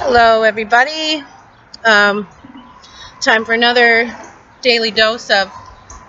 Hello, everybody. Time for another daily dose of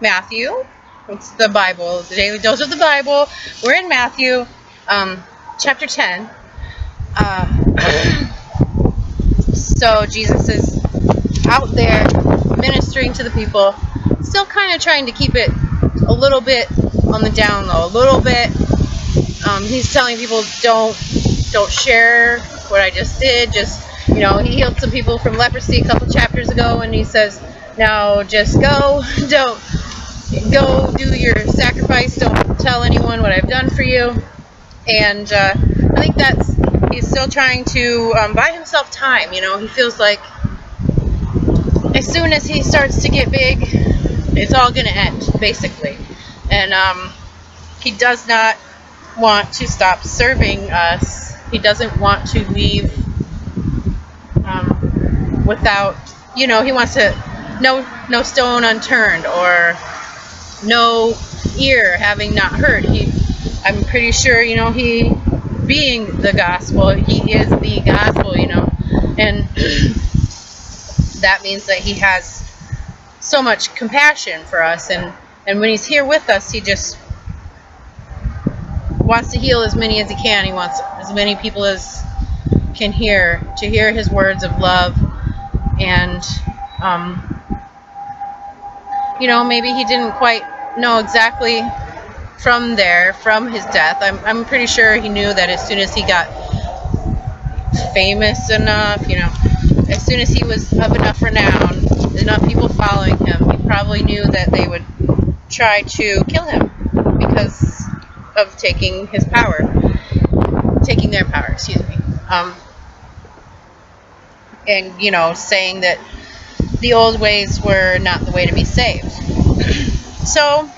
Matthew. It's the Bible, the daily dose of the Bible. We're in Matthew, chapter 10. So Jesus is out there ministering to the people, still kind of trying to keep it a little bit on the down low, a little bit. He's telling people don't share what I just did. He healed some people from leprosy a couple chapters ago, and he says, now just go, don't go do your sacrifice, don't tell anyone what I've done for you. And I think he's still trying to buy himself time. He feels like as soon as he starts to get big, it's all going to end, basically. And he does not want to stop serving us. He doesn't want to leave without, he wants to, no stone unturned, or no ear having not heard. I'm pretty sure, he being the gospel, he is the gospel, and that means that he has so much compassion for us, and when he's here with us, he just wants to heal as many as he can. He wants as many people as can hear his words of love. And maybe he didn't quite know exactly from his death. I'm pretty sure he knew that as soon as he got famous enough, as soon as he was of enough renown, enough people following him, he probably knew that they would try to kill him because of taking their power, excuse me. And saying that the old ways were not the way to be saved. So,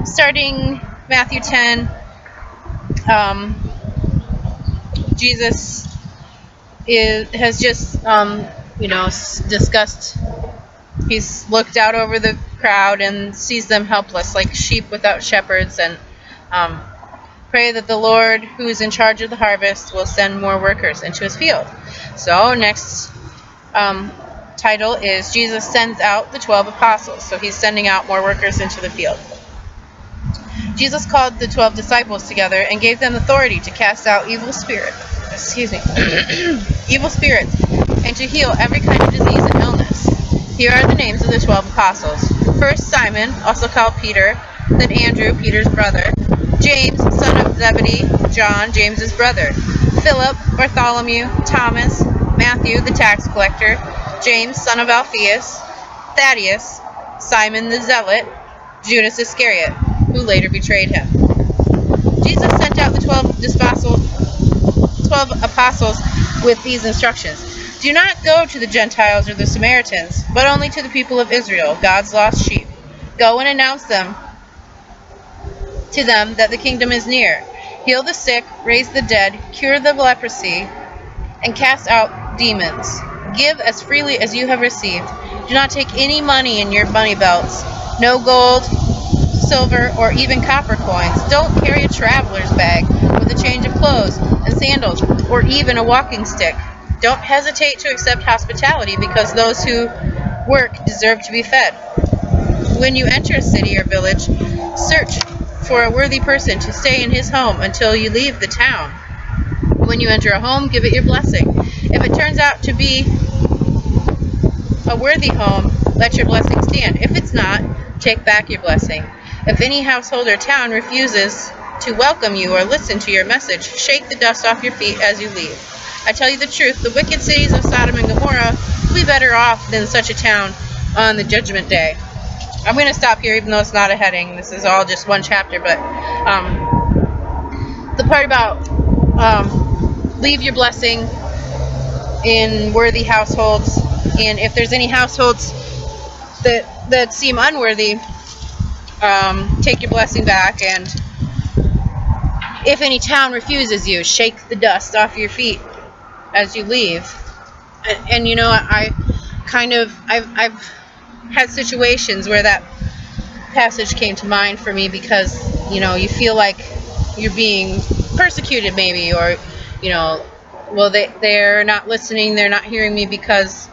starting Matthew 10, Jesus has just, discussed. He's looked out over the crowd and sees them helpless, like sheep without shepherds, and pray that the Lord, who is in charge of the harvest, will send more workers into his field. So next title is Jesus sends out the 12 apostles. So he's sending out more workers into the field. Jesus called the 12 disciples together and gave them authority to cast out evil spirits, and to heal every kind of disease and illness. Here are the names of the 12 apostles. First, Simon, also called Peter, then Andrew, Peter's brother, James, son of Zebedee, John, James's brother, Philip, Bartholomew, Thomas, Matthew, the tax collector, James, son of Alphaeus, Thaddeus, Simon the Zealot, Judas Iscariot, who later betrayed him. Jesus sent out the 12 apostles with these instructions. Do not go to the Gentiles or the Samaritans, but only to the people of Israel, God's lost sheep. Go and announce to them that the kingdom is near. Heal the sick, raise the dead, cure the leprosy, and cast out demons. Give as freely as you have received. Do not take any money in your money belts, no gold, silver, or even copper coins. Don't carry a traveler's bag with a change of clothes and sandals, or even a walking stick. Don't hesitate to accept hospitality, because those who work deserve to be fed. When you enter a city or village, search for a worthy person to stay in his home until you leave the town. When you enter a home, give it your blessing. If it turns out to be a worthy home, let your blessing stand. If it's not, take back your blessing. If any household or town refuses to welcome you or listen to your message, shake the dust off your feet as you leave. I tell you the truth, the wicked cities of Sodom and Gomorrah will be better off than such a town on the judgment day. I'm going to stop here, even though it's not a heading. This is all just one chapter, but the part about leave your blessing in worthy households, and if there's any households that seem unworthy, take your blessing back, and if any town refuses you, shake the dust off your feet as you leave. And I've had situations where that passage came to mind for me, because you feel like you're being persecuted, maybe, or well, they're not listening, they're not hearing me because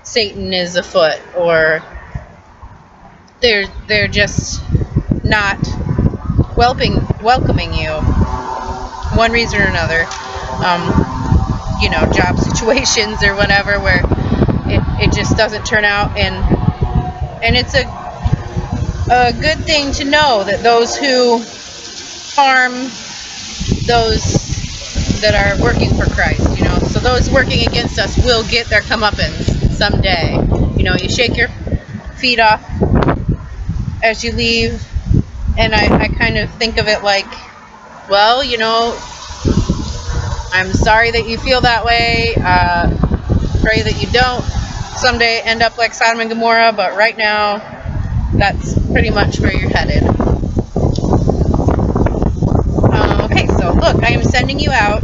Satan is afoot, or they're just not welcoming you, one reason or another. Job situations or whatever, where it just doesn't turn out, and it's a good thing to know that those who harm those that are working for Christ, so those working against us will get their comeuppance someday. You shake your feet off as you leave, and I kind of think of it like, well, I'm sorry that you feel that way. Pray that you don't someday end up like Sodom and Gomorrah, but right now, that's pretty much where you're headed. Okay, so look, I am sending you out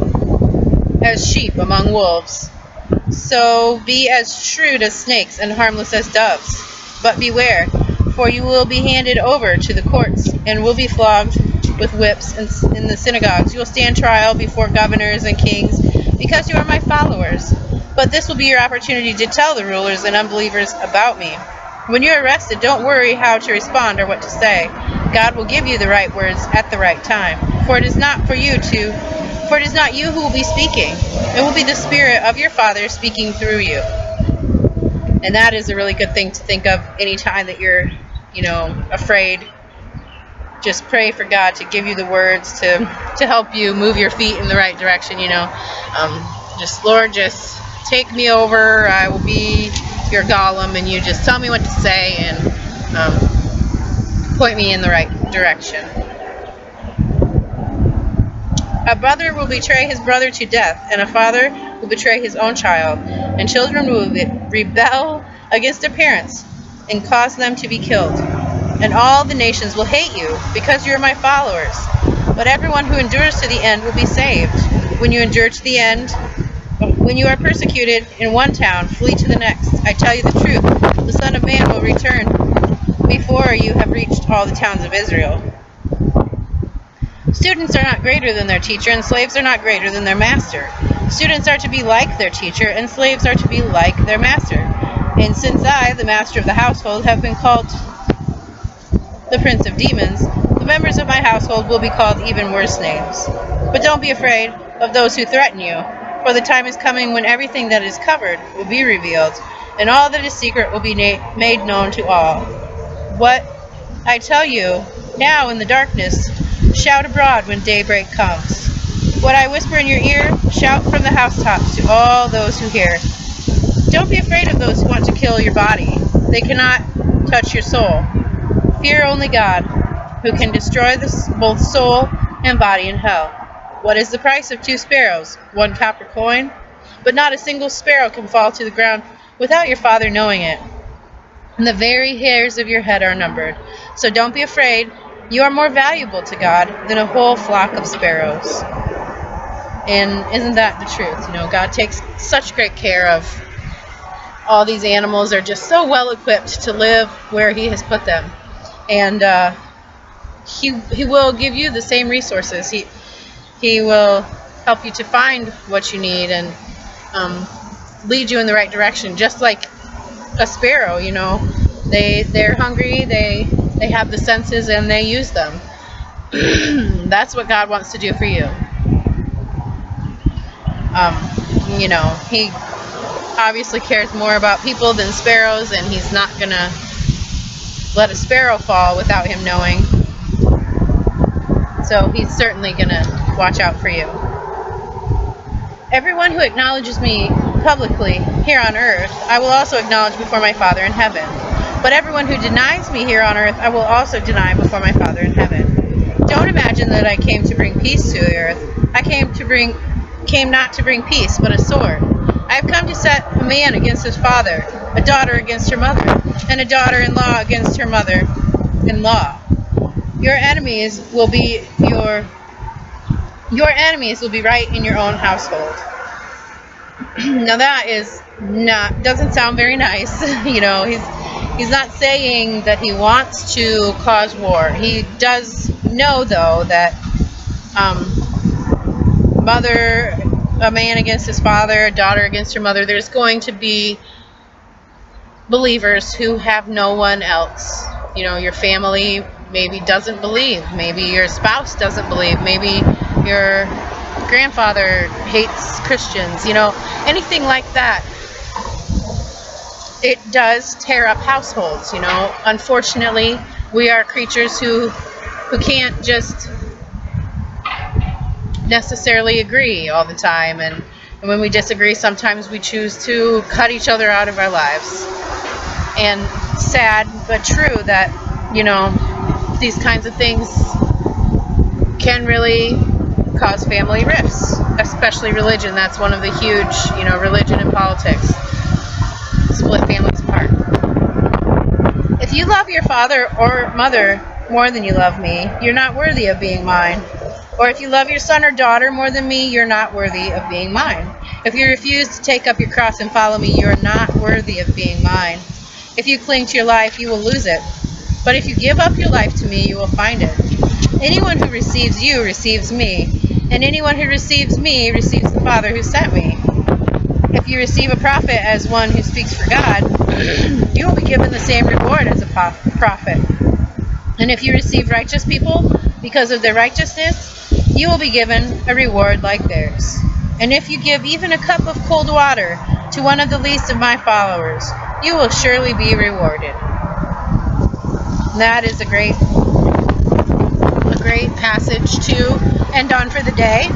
as sheep among wolves. So be as shrewd as snakes and harmless as doves. But beware, for you will be handed over to the courts and will be flogged with whips in the synagogues. You will stand trial before governors and kings because you are my followers. But this will be your opportunity to tell the rulers and unbelievers about me. When you're arrested, don't worry how to respond or what to say. God will give you the right words at the right time. For it is not you who will be speaking. It will be the Spirit of your Father speaking through you. And that is a really good thing to think of anytime that you're, afraid. Just pray for God to give you the words to help you move your feet in the right direction, Lord, just take me over. I will be your Gollum, and you just tell me what to say and point me in the right direction. A brother will betray his brother to death, and a father will betray his own child, and children will rebel against their parents and cause them to be killed. And all the nations will hate you because you are my followers. But everyone who endures to the end will be saved. When you endure to the end, when you are persecuted in one town, flee to the next. I tell you the truth, the Son of Man will return before you have reached all the towns of Israel. Students are not greater than their teacher, and slaves are not greater than their master. Students are to be like their teacher, and slaves are to be like their master. And since I, the master of the household, have been called the prince of demons, the members of my household will be called even worse names. But don't be afraid of those who threaten you, for the time is coming when everything that is covered will be revealed, and all that is secret will be made known to all. What I tell you now in the darkness, shout abroad when daybreak comes. What I whisper in your ear, shout from the housetops to all those who hear. Don't be afraid of those who want to kill your body. They cannot touch your soul. Fear only God, who can destroy both soul and body in hell. What is the price of 2 sparrows? 1 copper coin? But not a single sparrow can fall to the ground without your Father knowing it. And the very hairs of your head are numbered. So don't be afraid. You are more valuable to God than a whole flock of sparrows. And isn't that the truth? God takes such great care of all these animals. Are just so well equipped to live where He has put them. And he will give you the same resources. He will help you to find what you need and lead you in the right direction. Just like a sparrow, they're hungry. They have the senses and they use them. That's what God wants to do for you. He obviously cares more about people than sparrows, and He's not gonna let a sparrow fall without Him knowing. So He's certainly going to watch out for you. Everyone who acknowledges me publicly here on earth, I will also acknowledge before my Father in heaven. But everyone who denies me here on earth, I will also deny before my Father in heaven. Don't imagine that I came to bring peace to the earth. I came not to bring peace, but a sword. I have come to set a man against his father, a daughter against her mother, and a daughter-in-law against her mother-in-law. Your enemies will be right in your own household. Now that doesn't sound very nice. He's not saying that he wants to cause war. He does know, though, that a man against his father, a daughter against her mother. There's going to be believers who have no one else. You know, your family maybe doesn't believe. Maybe your spouse doesn't believe. Maybe your grandfather hates Christians. You know, anything like that. It does tear up households, you know. Unfortunately, we are creatures who can't just necessarily agree all the time, and when we disagree, sometimes we choose to cut each other out of our lives. And sad but true that, you know, these kinds of things can really cause family rifts, especially religion. That's one of the huge, you know, religion and politics split families apart. If you love your father or mother more than you love me, you're not worthy of being mine. Or if you love your son or daughter more than me, you're not worthy of being mine. If you refuse to take up your cross and follow me, you are not worthy of being mine. If you cling to your life, you will lose it. But if you give up your life to me, you will find it. Anyone who receives you receives me, and anyone who receives me receives the Father who sent me. If you receive a prophet as one who speaks for God, you will be given the same reward as a prophet. And if you receive righteous people because of their righteousness, you will be given a reward like theirs. And if you give even a cup of cold water to one of the least of my followers, you will surely be rewarded. And that is a great passage to end on for the day.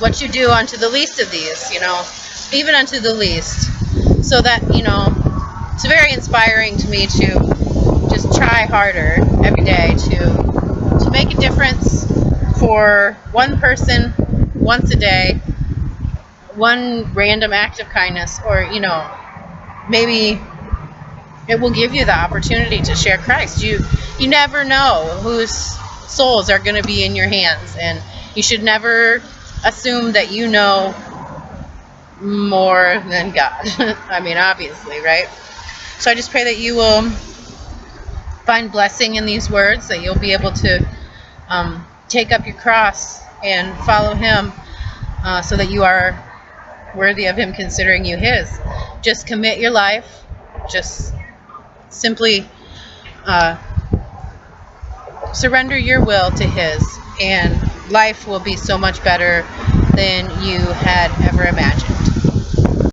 What you do unto the least of these, you know, even unto the least. So that, you know, it's very inspiring to me to just try harder every day to make a difference for one person once a day, one random act of kindness, or, you know, maybe it will give you the opportunity to share Christ. You never know whose souls are going to be in your hands, and you should never assume that you know more than God. I mean, obviously, right? So I just pray that you will find blessing in these words, that you'll be able to take up your cross and follow Him, so that you are worthy of Him considering you His. Just commit your life. Just simply surrender your will to His, and life will be so much better than you had ever imagined.